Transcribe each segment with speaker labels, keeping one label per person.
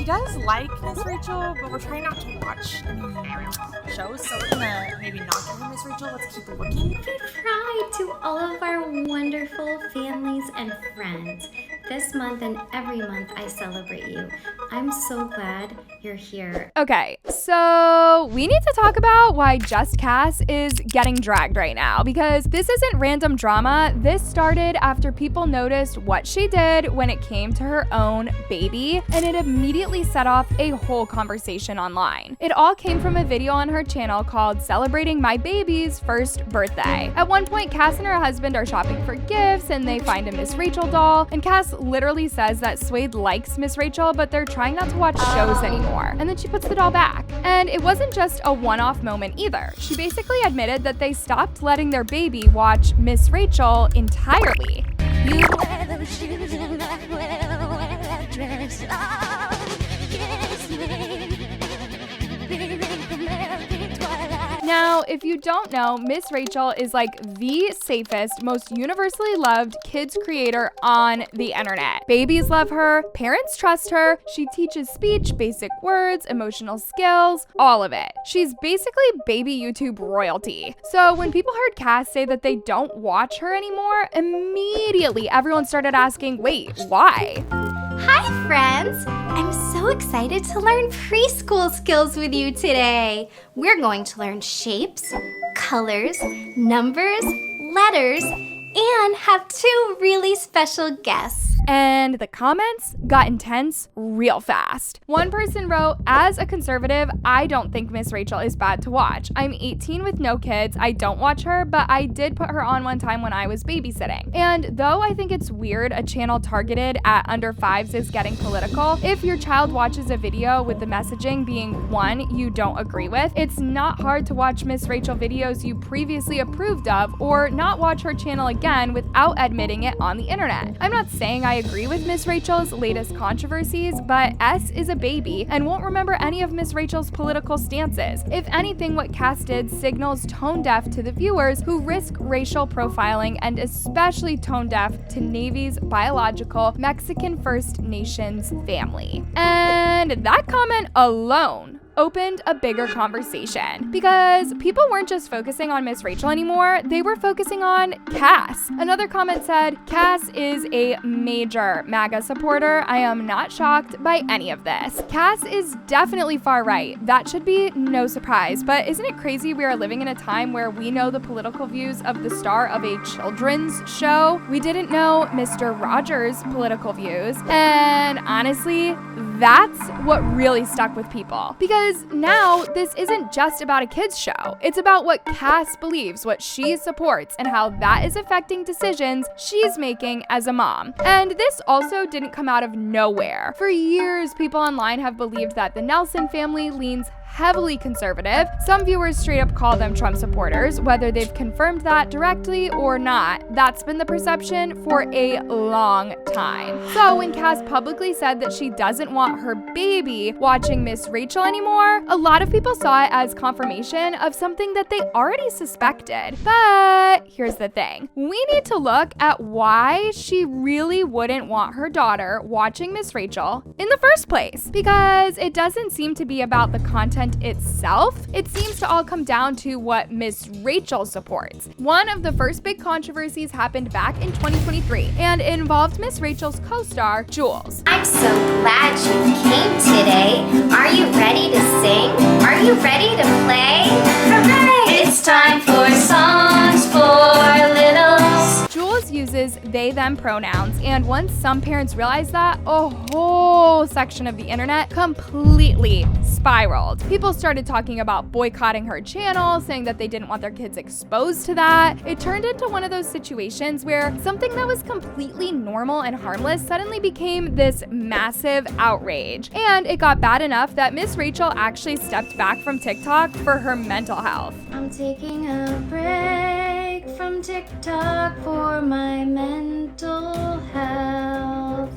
Speaker 1: she does like Miss Rachel, but we're trying not to watch any shows, so we're gonna maybe not give her Miss Rachel. Let's keep looking.
Speaker 2: Happy Pride to all of our wonderful families and friends. This month and every month I celebrate you. I'm so glad you're here.
Speaker 3: Okay, so we need to talk about why JustKass is getting dragged right now, because this isn't random drama. This started after people noticed what she did when it came to her own baby, and it immediately set off a whole conversation online. It all came from a video on her channel called Celebrating My Baby's First Birthday. At one point, Kass and her husband are shopping for gifts, and they find a Miss Rachel doll, and Kass literally says that Suede likes Miss Rachel, but they're trying not to watch shows anymore. And then she puts the doll back. And it wasn't just a one-off moment either. She basically admitted that they stopped letting their baby watch Miss Rachel entirely.
Speaker 4: You wear those shoes and I wear that dress. Oh, kiss me, baby, American twilight.
Speaker 3: Now, if you don't know, Miss Rachel is like the safest, most universally loved kids creator on the internet. Babies love her, parents trust her, she teaches speech, basic words, emotional skills, all of it. She's basically baby YouTube royalty. So when people heard Kass say that they don't watch her anymore, immediately everyone started asking, wait, why?
Speaker 2: Hi friends! I'm so excited to learn preschool skills with you today. We're going to learn shapes, colors, numbers, letters, and have two really special guests.
Speaker 3: And the comments got intense real fast. One person wrote, as a conservative, I don't think Miss Rachel is bad to watch. I'm 18 with no kids. I don't watch her, but I did put her on one time when I was babysitting. And though I think it's weird a channel targeted at under 5s is getting political, if your child watches a video with the messaging being one you don't agree with, it's not hard to watch Miss Rachel videos you previously approved of or not watch her channel again without admitting it on the internet. I'm not saying I agree with Miss Rachel's latest controversies, but S is a baby and won't remember any of Miss Rachel's political stances. If anything, what Kass did signals tone deaf to the viewers who risk racial profiling, and especially tone deaf to Navy's biological Mexican First Nations family. And that comment alone opened a bigger conversation because people weren't just focusing on Miss Rachel anymore, they were focusing on Kass. Another comment said, Kass is a major MAGA supporter. I am not shocked by any of this. Kass is definitely far right. That should be no surprise, but isn't it crazy we are living in a time where we know the political views of the star of a children's show? We didn't know Mr. Rogers' political views, and honestly, that's what really stuck with people. Because now this isn't just about a kids show. It's about what Kass believes, what she supports, and how that is affecting decisions she's making as a mom. And this also didn't come out of nowhere. For years, people online have believed that the Nelson family leans heavily conservative. Some viewers straight up call them Trump supporters, whether they've confirmed that directly or not. That's been the perception for a long time. So when Kass publicly said that she doesn't want her baby watching Miss Rachel anymore, a lot of people saw it as confirmation of something that they already suspected. But here's the thing. We need to look at why she really wouldn't want her daughter watching Miss Rachel in the first place. Because it doesn't seem to be about the content itself. It seems to all come down to what Miss Rachel supports. One of the first big controversies happened back in 2023 and it involved Miss Rachel's co-star, Jules.
Speaker 2: I'm so glad you came today. Are you ready to sing? Are you ready to play? Hooray! It's time for songs for littles.
Speaker 3: Jules uses they/them pronouns, and once some parents realized that, a whole section of the internet completely spiraled. People started talking about boycotting her channel, saying that they didn't want their kids exposed to that. It turned into one of those situations where something that was completely normal and harmless suddenly became this massive outrage. And it got bad enough that Miss Rachel actually stepped back from TikTok for her mental health.
Speaker 2: I'm taking a break from TikTok for my mental health.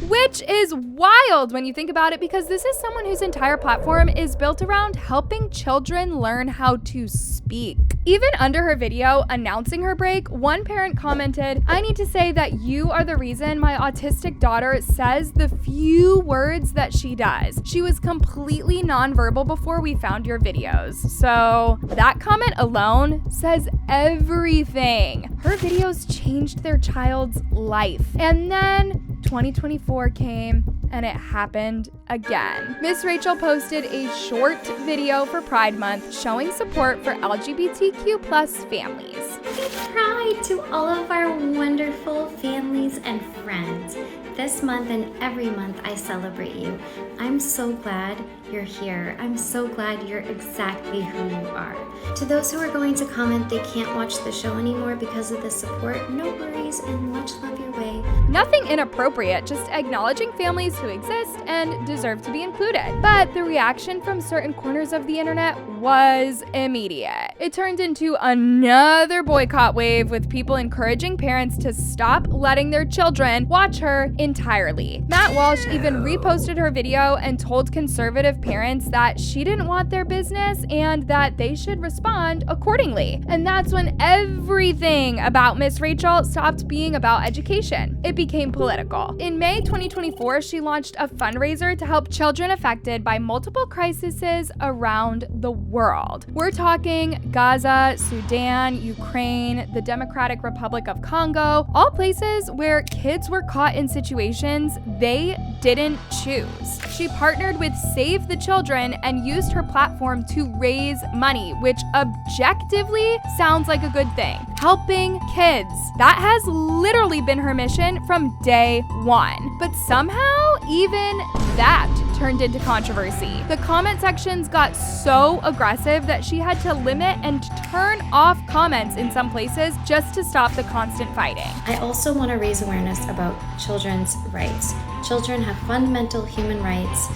Speaker 3: Which is wild when you think about it, because this is someone whose entire platform is built around helping children learn how to speak. Even under her video announcing her break, one parent commented, "I need to say that you are the reason my autistic daughter says the few words that she does. She was completely nonverbal before we found your videos." So that comment alone says everything. Her videos changed their child's life. And then 2024 came and it happened again. Miss Rachel posted a short video for Pride Month showing support for LGBTQ+ families.
Speaker 2: Happy Pride to all of our wonderful families and friends. This month and every month I celebrate you. I'm so glad you're here. I'm so glad you're exactly who you are. To those who are going to comment they can't watch the show anymore because of the support, no worries and much love your way.
Speaker 3: Nothing inappropriate, just acknowledging families who exist and deserve to be included. But the reaction from certain corners of the internet was immediate. It turned into another boycott wave with people encouraging parents to stop letting their children watch her entirely. Matt Walsh even reposted her video and told conservative parents that she didn't want their business and that they should respond accordingly. And that's when everything about Miss Rachel stopped being about education. It became political. In May 2024, she launched a fundraiser to help children affected by multiple crises around the world. We're talking Gaza, Sudan, Ukraine, the Democratic Republic of Congo, all places where kids were caught in situations they didn't choose. She partnered with Save the Children and used her platform to raise money, which objectively sounds like a good thing. Helping kids. That has literally been her mission from day one. But somehow, even that turned into controversy. The comment sections got so aggressive that she had to limit and turn off comments in some places just to stop the constant fighting.
Speaker 2: I also want to raise awareness about children's rights. Children have fundamental human rights: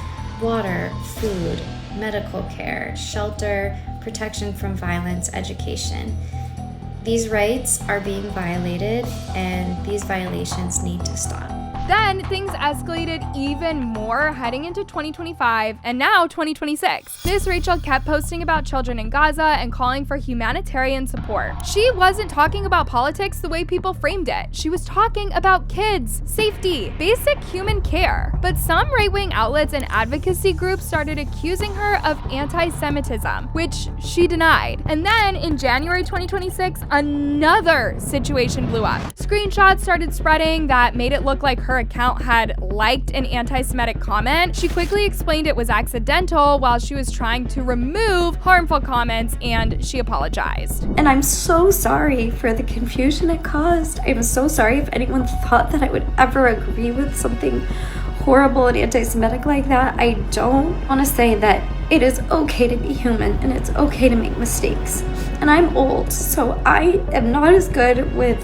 Speaker 2: water, food, medical care, shelter, protection from violence, education. These rights are being violated and these violations need to stop.
Speaker 3: Then things escalated even more heading into 2025 and now 2026. Miss Rachel kept posting about children in Gaza and calling for humanitarian support. She wasn't talking about politics the way people framed it. She was talking about kids, safety, basic human care. But some right-wing outlets and advocacy groups started accusing her of anti-Semitism, which she denied. And then in January 2026, another situation blew up. Screenshots started spreading that made it look like her account had liked an anti-Semitic comment. She quickly explained it was accidental while she was trying to remove harmful comments, and she apologized.
Speaker 5: And I'm so sorry for the confusion it caused. I'm so sorry if anyone thought that I would ever agree with something horrible and anti-Semitic like that. I don't want to say that it is okay to be human and it's okay to make mistakes. And I'm old, so I am not as good with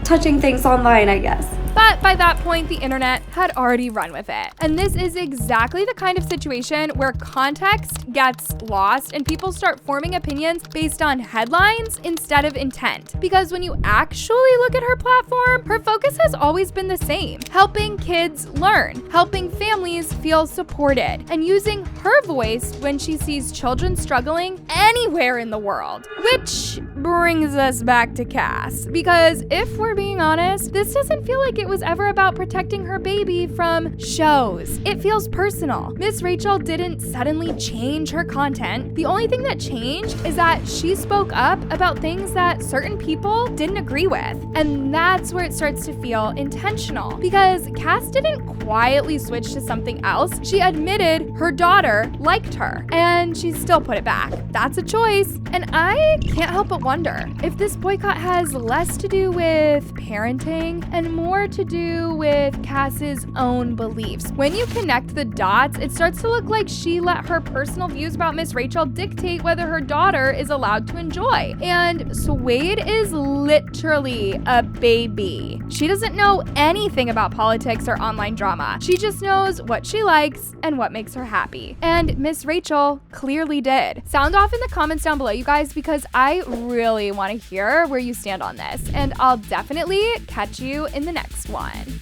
Speaker 5: touching things online, I guess.
Speaker 3: But by that point, the internet had already run with it. And this is exactly the kind of situation where context gets lost and people start forming opinions based on headlines instead of intent. Because when you actually look at her platform, her focus has always been the same: helping kids learn, helping families feel supported, and using her voice when she sees children struggling anywhere in the world. Which brings us back to Kass. Because if we're being honest, this doesn't feel like it was ever about protecting her baby from shows. It feels personal. Miss Rachel didn't suddenly change her content. The only thing that changed is that she spoke up about things that certain people didn't agree with. And that's where it starts to feel intentional. Because Kass didn't quietly switch to something else. She admitted her daughter liked her, and she still put it back. That's a choice. And I can't help but wonder if this boycott has less to do with parenting and more to do with Kass's own beliefs. When you connect the dots, it starts to look like she let her personal views about Miss Rachel dictate whether her daughter is allowed to enjoy. And Suede is literally a baby. She doesn't know anything about politics or online drama. She just knows what she likes and what makes her happy. And Miss Rachel clearly did. Sound off in the comments down below, you guys, because I really want to hear where you stand on this. And I'll definitely catch you in the next one.